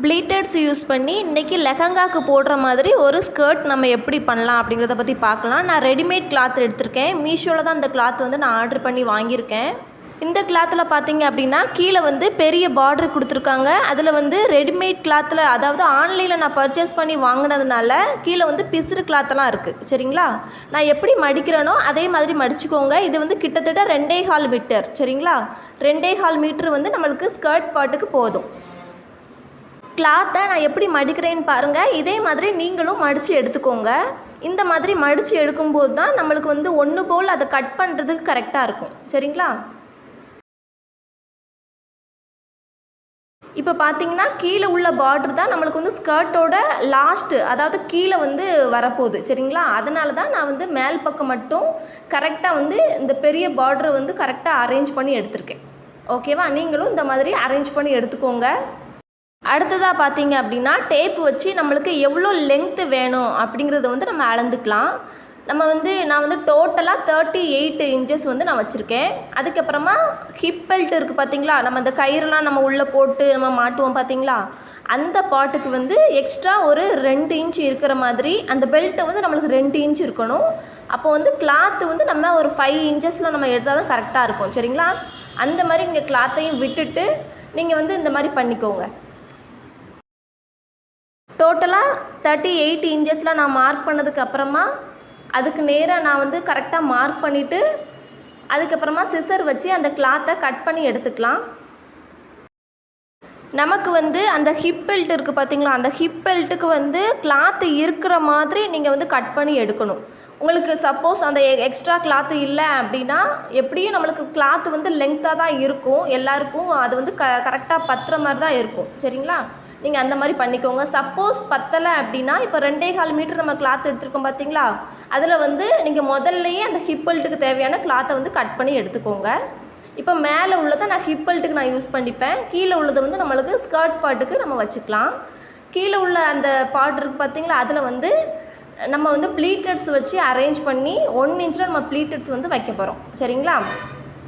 ப்ளீட்டட்ஸ் use பண்ணி இன்றைக்கி லெஹங்காக்கு போடுற மாதிரி ஒரு ஸ்கர்ட் நம்ம எப்படி பண்ணலாம் அப்படிங்கிறத பற்றி பார்க்கலாம். நான் ரெடிமேட் கிளாத் எடுத்திருக்கேன். மீஷோவில் தான் இந்த கிளாத் வந்து நான் ஆர்டர் பண்ணி வாங்கியிருக்கேன். இந்த கிளாத்தில் பார்த்தீங்க அப்படின்னா கீழே வந்து பெரிய பார்டர் கொடுத்துருக்காங்க. அதில் வந்து ரெடிமேட் கிளாத்தில், அதாவது ஆன்லைனில் நான் பர்ச்சேஸ் பண்ணி வாங்கினதுனால கீழே வந்து பிசுறு கிளாத்தெல்லாம் இருக்குது. சரிங்களா, நான் எப்படி மடிக்கிறேனோ அதே மாதிரி மடிச்சுக்கோங்க. இது வந்து கிட்டத்தட்ட 2.25 மீட்டர். சரிங்களா, 2.25 மீட்டர் வந்து நம்மளுக்கு ஸ்கர்ட் பாட்டுக்கு போதும். கிளாத்தை நான் எப்படி மடிக்கிறேன்னு பாருங்கள். இதே மாதிரி நீங்களும் மடித்து எடுத்துக்கோங்க. இந்த மாதிரி மடித்து எடுக்கும்போது தான் நம்மளுக்கு வந்து ஒன்று போல் அதை கட் பண்ணுறதுக்கு கரெக்டாக இருக்கும். சரிங்களா, இப்போ பார்த்தீங்கன்னா கீழே உள்ள பார்டர் தான் நம்மளுக்கு வந்து ஸ்கர்ட்டோட லாஸ்ட்டு, அதாவது கீழே வந்து வரப்போகுது. சரிங்களா, அதனால தான் நான் வந்து மேல் பக்கம் மட்டும் கரெக்டாக வந்து இந்த பெரிய பார்டரை வந்து கரெக்டாக அரேஞ்ச் பண்ணி எடுத்திருக்கேன். ஓகேவா, நீங்களும் இந்த மாதிரி அரேஞ்ச் பண்ணி எடுத்துக்கோங்க. அடுத்ததாக பார்த்தீங்க அப்படின்னா டேப் வச்சு நம்மளுக்கு எவ்வளோ லென்த்து வேணும் அப்படிங்கிறத வந்து நம்ம அளந்துக்கலாம். நான் வந்து டோட்டலாக 38 இன்ச்சஸ் வந்து நான் வச்சுருக்கேன். அதுக்கப்புறமா ஹிப் பெல்ட் இருக்குது பார்த்தீங்களா, நம்ம அந்த கயிறுலாம் நம்ம உள்ளே போட்டு நம்ம மாட்டுவோம் பார்த்தீங்களா, அந்த பாட்டுக்கு வந்து எக்ஸ்ட்ரா ஒரு 2 இன்ச் இருக்கிற மாதிரி அந்த பெல்ட்டை வந்து நம்மளுக்கு 2 இன்ச் இருக்கணும். அப்போ வந்து கிளாத்து வந்து நம்ம ஒரு 5 இன்ச்சஸில் நம்ம எடுத்தால் தான் கரெக்டாக இருக்கும். சரிங்களா, அந்த மாதிரி நீங்கள் கிளாத்தையும் விட்டுட்டு நீங்கள் வந்து இந்த மாதிரி பண்ணிக்கோங்க. டோட்டலாக 38 இன்ச்சஸில் நான் மார்க் பண்ணதுக்கு அப்புறமா அதுக்கு நேராக நான் வந்து கரெக்டாக மார்க் பண்ணிவிட்டு அதுக்கப்புறமா சிசர் வச்சு அந்த கிளாத்தை கட் பண்ணி எடுத்துக்கலாம். நமக்கு வந்து அந்த ஹிப் பெல்ட் இருக்குது பார்த்தீங்களா, அந்த ஹிப் பெல்ட்டுக்கு வந்து கிளாத்து இருக்கிற மாதிரி நீங்கள் வந்து கட் பண்ணி எடுக்கணும். உங்களுக்கு சப்போஸ் அந்த எக்ஸ்ட்ரா கிளாத்து இல்லை அப்படின்னா எப்படியும் நம்மளுக்கு கிளாத்து வந்து லெங்க்த்தாக தான் இருக்கும். எல்லாருக்கும் அது வந்து கரெக்டாக பத்துற மாதிரி தான் இருக்கும். சரிங்களா, நீங்கள் அந்த மாதிரி பண்ணிக்கோங்க. சப்போஸ் பத்தலை அப்படின்னா இப்போ 2.25 மீட்டர் நம்ம கிளாத் எடுத்துருக்கோம் பார்த்தீங்களா, அதில் வந்து நீங்கள் முதல்லையே அந்த ஹிப் பெல்ட்டுக்கு தேவையான கிளாத்தை வந்து கட் பண்ணி எடுத்துக்கோங்க. இப்போ மேலே உள்ளதை நான் ஹிப் பெல்ட்டுக்கு நான் யூஸ் பண்ணிப்பேன். கீழே உள்ளதை வந்து நம்மளுக்கு ஸ்கர்ட் பாட்டுக்கு நம்ம வச்சுக்கலாம். கீழே உள்ள அந்த பார்ட் இருக்குது பார்த்தீங்களா, அதில் வந்து நம்ம வந்து ப்ளீட்டட்ஸ் வச்சு அரேஞ்ச் பண்ணி 1 இன்ச்சில் நம்ம ப்ளீட்டட்ஸ் வந்து வைக்க போகிறோம். சரிங்களா,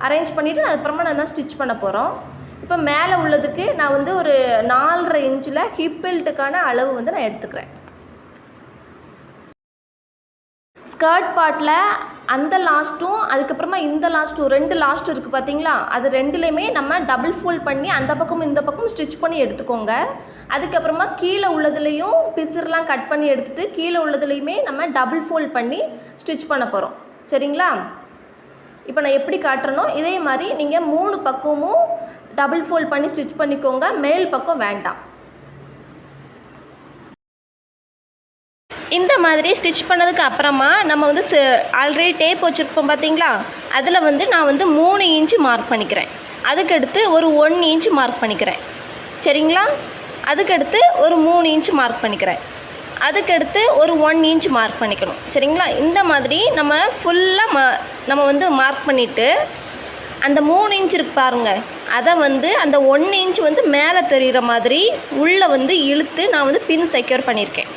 அரேஞ்ச் பண்ணிவிட்டு அதுக்கப்புறமா நம்ம ஸ்டிச் பண்ண போகிறோம். இப்போ மேலே உள்ளதுக்கு நான் வந்து ஒரு 4.5 இன்ச்சில் ஹிப் பெல்ட்டுக்கான அளவு வந்து நான் எடுத்துக்கிறேன். ஸ்கர்ட் பார்ட்டில் அந்த லாஸ்ட்டும் அதுக்கப்புறமா இந்த லாஸ்ட்டும் 2 லாஸ்ட் இருக்குது பார்த்தீங்களா, அது ரெண்டுலேயுமே நம்ம டபுள் ஃபோல்ட் பண்ணி அந்த பக்கம் இந்த பக்கம் ஸ்டிச் பண்ணி எடுத்துக்கோங்க. அதுக்கப்புறமா கீழே உள்ளதுலேயும் பிசுறுலாம் கட் பண்ணி எடுத்துகிட்டு கீழே உள்ளதுலேயுமே நம்ம டபுள் ஃபோல்ட் பண்ணி ஸ்டிச் பண்ண போகிறோம். சரிங்களா, இப்போ நான் எப்படி காட்டுறேனோ இதே மாதிரி நீங்கள் 3 பக்கமும் டபுள் ஃபோல்ட் பண்ணி ஸ்டிச் பண்ணிக்கோங்க. மேல் பக்கம் வேண்டாம். இந்த மாதிரி ஸ்டிச் பண்ணதுக்கு அப்புறமா நம்ம வந்து ஆல்ரெடி டேப் வச்சுருப்போம் பார்த்தீங்களா, அதில் வந்து நான் வந்து 3 இன்ச்சு மார்க் பண்ணிக்கிறேன். அதுக்கடுத்து ஒரு 1 இன்ச்சு மார்க் பண்ணிக்கிறேன். சரிங்களா, அதுக்கடுத்து ஒரு 3 இன்ச்சு மார்க் பண்ணிக்கிறேன். அதுக்கடுத்து ஒரு 1 இன்ச் மார்க் பண்ணிக்கணும். சரிங்களா, இந்த மாதிரி நம்ம ஃபுல்லாக நம்ம வந்து மார்க் பண்ணிவிட்டு அந்த 3 இன்ச் இருக்கு பாருங்கள், அதை வந்து அந்த 1 இன்ச் வந்து மேலே தெரிகிற மாதிரி உள்ளே வந்து இழுத்து நான் வந்து பின் செக்யூர் பண்ணியிருக்கேன்.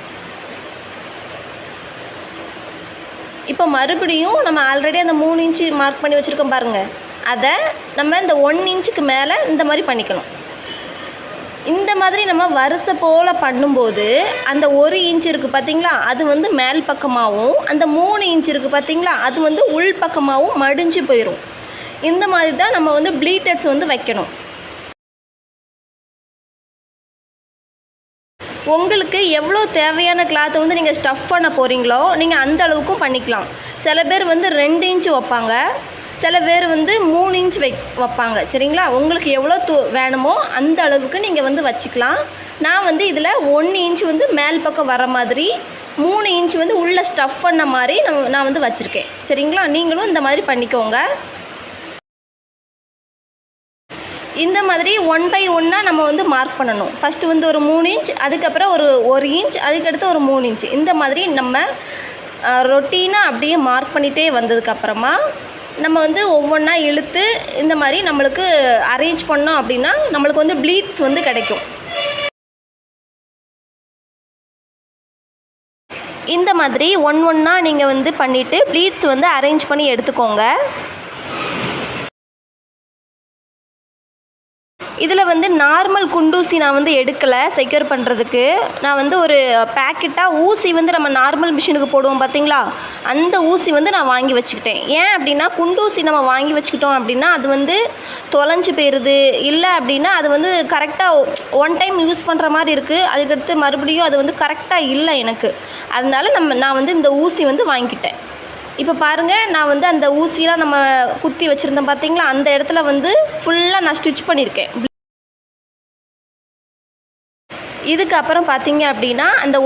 இப்போ மறுபடியும் நம்ம ஆல்ரெடி அந்த 3 இன்ச்சு மார்க் பண்ணி வச்சுருக்கோம் பாருங்கள், அதை நம்ம இந்த 1 இன்ச்சுக்கு மேலே இந்த மாதிரி பண்ணிக்கணும். இந்த மாதிரி நம்ம வரிசை போல் பண்ணும்போது அந்த 1 இன்ச் இருக்குது பார்த்தீங்களா, அது வந்து மேல் பக்கமாகவும் அந்த 3 இன்ச் இருக்குது பார்த்தீங்களா, அது வந்து உள் பக்கமாகவும் மடிஞ்சு போயிடும். இந்த மாதிரி தான் நம்ம வந்து ப்ளீட்டட்ஸ் வந்து வைக்கணும். உங்களுக்கு எவ்வளோ தேவையான கிளாத்தை வந்து நீங்கள் ஸ்டஃப் பண்ண போகிறீங்களோ நீங்கள் அந்த அளவுக்கும் பண்ணிக்கலாம். சில பேர் வந்து 2 இன்ச் வைப்பாங்க, சில பேர் வந்து 3 இன்ச் வைப்பாங்க. சரிங்களா, உங்களுக்கு எவ்வளோ வேணுமோ அந்த அளவுக்கு நீங்கள் வந்து வச்சுக்கலாம். நான் வந்து இதில் 1 இன்ச் வந்து மேல் பக்கம் வர மாதிரி 3 இன்ச் வந்து உள்ளே ஸ்டஃப் பண்ண மாதிரி நான் வந்து வச்சுருக்கேன். சரிங்களா, நீங்களும் இந்த மாதிரி பண்ணிக்கோங்க. இந்த மாதிரி 1 by 1 நம்ம வந்து மார்க் பண்ணணும். ஃபஸ்ட்டு வந்து ஒரு 3 இன்ச், அதுக்கப்புறம் ஒரு 1 இன்ச், அதுக்கடுத்து ஒரு 3 இன்ச். இந்த மாதிரி நம்ம ரொட்டீனாக அப்படியே மார்க் பண்ணிகிட்டே வந்ததுக்கப்புறமா நம்ம வந்து ஒவ்வொன்றா இழுத்து இந்த மாதிரி நம்மளுக்கு அரேஞ்ச் பண்ணோம் அப்படின்னா நம்மளுக்கு வந்து ப்ளீட்ஸ் வந்து கிடைக்கும். இந்த மாதிரி ஒன்றா நீங்கள் வந்து பண்ணிவிட்டு ப்ளீட்ஸ் வந்து அரேஞ்ச் பண்ணி எடுத்துக்கோங்க. இதில் வந்து நார்மல் குண்டூசி நான் வந்து எடுக்கலை செக்யூர் பண்ணுறதுக்கு. நான் வந்து ஒரு பேக்கெட்டாக ஊசி வந்து நம்ம நார்மல் மிஷினுக்கு போடுவோம் பார்த்தீங்களா, அந்த ஊசி வந்து நான் வாங்கி வச்சுக்கிட்டேன். ஏன் அப்படின்னா குண்டூசி நம்ம வாங்கி வச்சுக்கிட்டோம் அப்படின்னா அது வந்து தொலைஞ்சு போயிடுது, இல்லை அப்படின்னா அது வந்து கரெக்டாக ஒன் டைம் யூஸ் பண்ணுற மாதிரி இருக்குது. அதுக்கடுத்து மறுபடியும் அது வந்து கரெக்டாக இல்லை எனக்கு. அதனால நான் வந்து இந்த ஊசி வந்து வாங்கிக்கிட்டேன். இப்போ பாருங்கள், நான் வந்து அந்த ஊசியெலாம் நம்ம குத்தி வச்சுருந்தேன் பார்த்தீங்களா, அந்த இடத்துல வந்து ஃபுல்லாக நான் ஸ்டிச் பண்ணியிருக்கேன். இதுக்கப்புறம் பார்த்தீங்க அப்படின்னா அந்த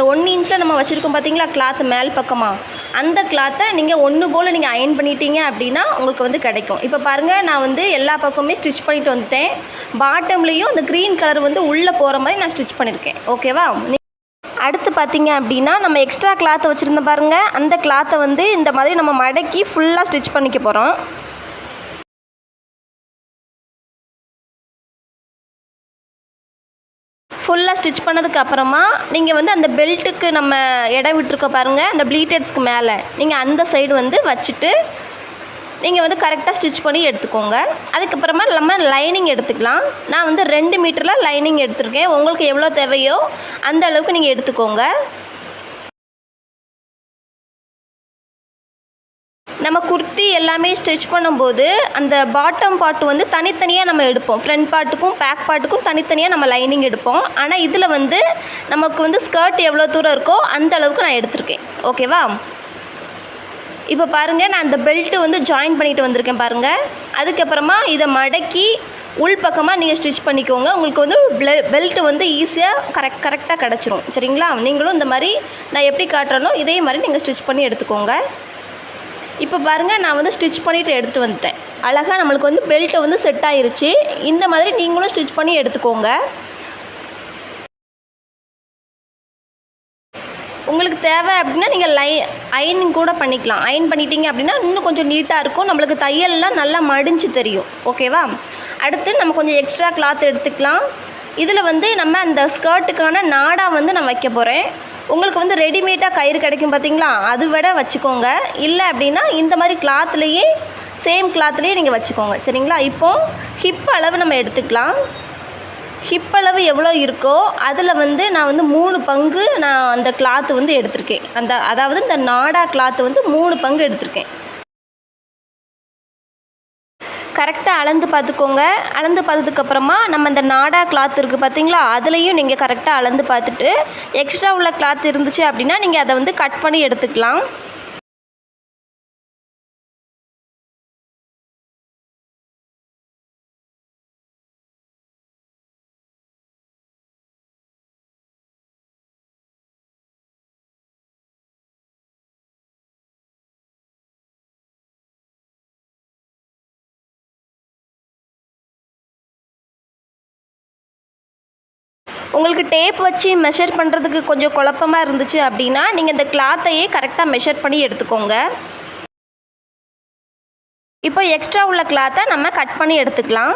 1 இன்ச்சில் நம்ம வச்சுருக்கோம் பார்த்தீங்களா கிளாத்து மேல் பக்கமாக, அந்த கிளாத்தை நீங்கள் ஒன்று போல் நீங்கள் அயன் பண்ணிட்டீங்க அப்படின்னா உங்களுக்கு வந்து கிடைக்கும். இப்போ பாருங்கள், நான் வந்து எல்லா பக்கமே ஸ்டிச் பண்ணிட்டு வந்துட்டேன். பாட்டம்லேயும் அந்த க்ரீன் கலர் வந்து உள்ளே போகிற மாதிரி நான் ஸ்டிச் பண்ணியிருக்கேன். ஓகேவா? அடுத்து பார்த்தீங்க அப்படின்னா நம்ம எக்ஸ்ட்ரா கிளாத்தை வச்சுருந்தோம் பாருங்கள், அந்த கிளாத்தை வந்து இந்த மாதிரி நம்ம மடக்கி ஃபுல்லாக ஸ்டிச் பண்ணிக்க போகிறோம். ஃபுல்லாக ஸ்டிச் பண்ணதுக்கு அப்புறமா நீங்கள் வந்து அந்த பெல்ட்டுக்கு நம்ம இடம் விட்டுருக்க பாருங்கள், அந்த ப்ளீட்டட்ஸ்க்கு மேலே நீங்கள் அந்த சைடு வந்து வச்சுட்டு நீங்கள் வந்து கரெக்டாக ஸ்டிச் பண்ணி எடுத்துக்கோங்க. அதுக்கப்புறமா நம்ம லைனிங் எடுத்துக்கலாம். நான் வந்து 2 மீட்டரில் லைனிங் எடுத்துருக்கேன். உங்களுக்கு எவ்வளோ தேவையோ அந்த அளவுக்கு நீங்கள் எடுத்துக்கோங்க. நம்ம குர்த்தி எல்லாமே ஸ்டிச் பண்ணும்போது அந்த பாட்டம் பார்ட் வந்து தனித்தனியாக நம்ம எடுப்போம். ஃப்ரண்ட் பார்ட்டுக்கும் பேக் பார்ட்டுக்கும் தனித்தனியாக நம்ம லைனிங் எடுப்போம். ஆனால் இதில் வந்து நமக்கு வந்து ஸ்கர்ட் எவ்வளோ தூரம் இருக்கோ அந்த அளவுக்கு நான் எடுத்திருக்கேன். ஓகேவா? இப்போ பாருங்கள், நான் இந்த பெல்ட்டு வந்து ஜாயின் பண்ணிட்டு வந்திருக்கேன் பாருங்கள். அதுக்கப்புறமா இதை மடக்கி உள்பக்கமாக நீங்கள் ஸ்டிச் பண்ணிக்கோங்க. உங்களுக்கு வந்து பெல்ட்டு வந்து ஈஸியாக கரெக்டாக கிடச்சிரும். சரிங்களா? நீங்களும் இந்த மாதிரி நான் எப்படி காட்டுறேனோ இதே மாதிரி நீங்கள் ஸ்டிச் பண்ணி எடுத்துக்கோங்க. இப்போ பாருங்கள், நான் வந்து ஸ்டிச் பண்ணிவிட்டு எடுத்துகிட்டு வந்துட்டேன். அழகாக நம்மளுக்கு வந்து பெல்ட்டை வந்து செட் ஆகிருச்சு. இந்த மாதிரி நீங்களும் ஸ்டிச் பண்ணி எடுத்துக்கோங்க. உங்களுக்கு தேவை அப்படின்னா நீங்கள் அயனிங் கூட பண்ணிக்கலாம். அயன் பண்ணிட்டீங்க அப்படின்னா இன்னும் கொஞ்சம் நீட்டாக இருக்கும். நம்மளுக்கு தையல்லாம் நல்லா மடிஞ்சு தெரியும். ஓகேவா? அடுத்து நம்ம கொஞ்சம் எக்ஸ்ட்ரா கிளாத் எடுத்துக்கலாம். இதில் வந்து நம்ம அந்த ஸ்கர்ட்டுக்கான நாடா வந்து நான் வைக்க போகிறேன். உங்களுக்கு வந்து ரெடிமேடாக கயிறு கிடைக்கும் பார்த்தீங்களா, அது விட வச்சுக்கோங்க. இல்லை அப்படின்னா இந்த மாதிரி கிளாத்லேயே சேம் கிளாத்லேயே நீங்கள் வச்சுக்கோங்க. சரிங்களா? இப்போது ஹிப் அளவு நம்ம எடுத்துக்கலாம். ஹிப் அளவு எவ்வளோ இருக்கோ அதில் வந்து நான் வந்து 3 பங்கு நான் அந்த கிளாத்து வந்து எடுத்திருக்கேன். அதாவது இந்த நாடா கிளாத்து வந்து 3 பங்கு எடுத்திருக்கேன். கரெக்டாக அளந்து பார்த்துக்கோங்க. அளந்து பார்த்ததுக்கப்புறமா நம்ம இந்த நாடா கிளாத் இருக்குது பார்த்தீங்களா, அதுலேயும் நீங்கள் கரெக்டாக அளந்து பார்த்துட்டு எக்ஸ்ட்ரா உள்ள கிளாத் இருந்துச்சு அப்படின்னா நீங்கள் அதை வந்து கட் பண்ணி எடுத்துக்கலாம். உங்களுக்கு டேப் வச்சு மெஷர் பண்ணுறதுக்கு கொஞ்சம் குழப்பமாக இருந்துச்சு அப்படின்னா நீங்கள் இந்த கிளாத்தையே கரெக்டாக மெஷர் பண்ணி எடுத்துக்கோங்க. இப்போ எக்ஸ்ட்ரா உள்ள கிளாத்தை நம்ம கட் பண்ணி எடுத்துக்கலாம்.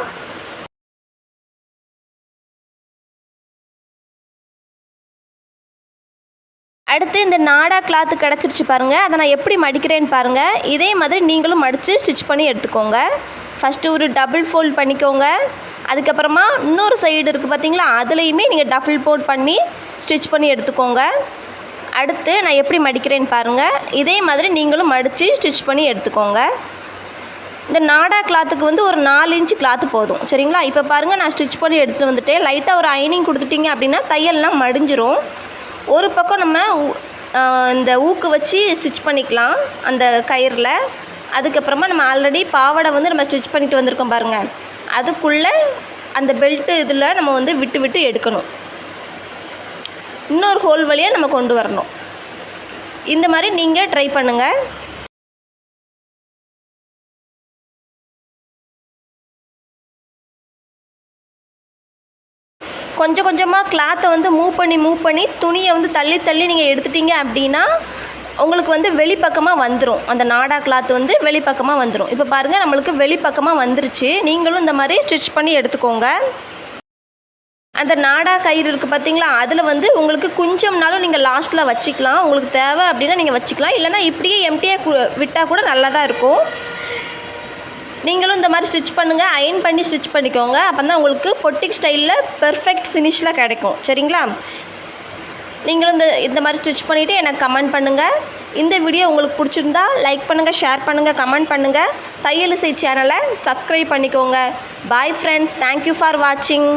அடுத்து இந்த நாடா கிளாத்து கிடச்சிருச்சு பாருங்கள், அதை நான் எப்படி மடிக்கிறேன்னு பாருங்கள். இதே மாதிரி நீங்களும் மடித்து ஸ்டிச் பண்ணி எடுத்துக்கோங்க. ஃபஸ்ட்டு ஒரு டபுள் ஃபோல்ட் பண்ணிக்கோங்க. அதுக்கப்புறமா இன்னொரு சைடு இருக்குது பார்த்தீங்களா, அதுலேயுமே நீங்கள் டபுள் ஃபோல்ட் பண்ணி ஸ்டிச் பண்ணி எடுத்துக்கோங்க. அடுத்து நான் எப்படி மடிக்கிறேன்னு பாருங்கள். இதே மாதிரி நீங்களும் மடித்து ஸ்டிச் பண்ணி எடுத்துக்கோங்க. இந்த நாடா கிளாத்துக்கு வந்து ஒரு 4 இன்ச்சு கிளாத்து போதும். சரிங்களா? இப்போ பாருங்கள், நான் ஸ்டிச் பண்ணி எடுத்துகிட்டு வந்துட்டேன். லைட்டாக ஒரு அயனிங் கொடுத்துட்டிங்க அப்படின்னா தையல்லாம் மடிஞ்சிரும். ஒரு பக்கம் நம்ம இந்த ஊக்கு வச்சு ஸ்டிச் பண்ணிக்கலாம் அந்த கயிறில். அதுக்கப்புறமா நம்ம ஆல்ரெடி பாவாடை வந்து நம்ம ஸ்டிச் பண்ணிட்டு வந்திருக்கோம் பாருங்கள், அதுக்குள்ளே அந்த பெல்ட்டு இதில் நம்ம வந்து விட்டு விட்டு எடுக்கணும். இன்னொரு ஹோல் வழியாக நம்ம கொண்டு வரணும். இந்த மாதிரி நீங்கள் ட்ரை பண்ணுங்கள். கொஞ்சம் கொஞ்சமாக கிளாத்தை வந்து மூவ் பண்ணி துணியை வந்து தள்ளி நீங்கள் எடுத்துட்டீங்க அப்படின்னா உங்களுக்கு வந்து வெளிப்பக்கமாக வந்துடும். அந்த நாடா கிளாத் வந்து வெளிப்பக்கமாக வந்துடும். இப்போ பாருங்கள், நம்மளுக்கு வெளிப்பக்கமாக வந்துருச்சு. நீங்களும் இந்த மாதிரி ஸ்டிச் பண்ணி எடுத்துக்கோங்க. அந்த நாடா கயிறு இருக்குது பார்த்தீங்களா, அதில் வந்து உங்களுக்கு கொஞ்சம்னாலும் நீங்கள் லாஸ்ட்டில் வச்சுக்கலாம். உங்களுக்கு தேவை அப்படின்னா நீங்கள் வச்சுக்கலாம். இல்லைனா இப்படியே எம்டியாக விட்டால் கூட நல்லா தான் இருக்கும். நீங்களும் இந்த மாதிரி ஸ்டிச் பண்ணுங்கள், அயர்ன் பண்ணி ஸ்டிச் பண்ணிக்கோங்க. அப்போ தான் உங்களுக்கு பொட்டிக் ஸ்டைலில் பெர்ஃபெக்ட் ஃபினிஷில் கிடைக்கும். சரிங்களா? நீங்களும் இந்த மாதிரி ஸ்டிச் பண்ணிவிட்டு எனக்கு கமெண்ட் பண்ணுங்கள். இந்த வீடியோ உங்களுக்கு பிடிச்சிருந்தா லைக் பண்ணுங்கள், ஷேர் பண்ணுங்கள், கமெண்ட் பண்ணுங்கள். தையல் இசை சேனலை சப்ஸ்கிரைப் பண்ணிக்கோங்க. பாய் ஃப்ரெண்ட்ஸ், தேங்க்யூ ஃபார் வாட்சிங்.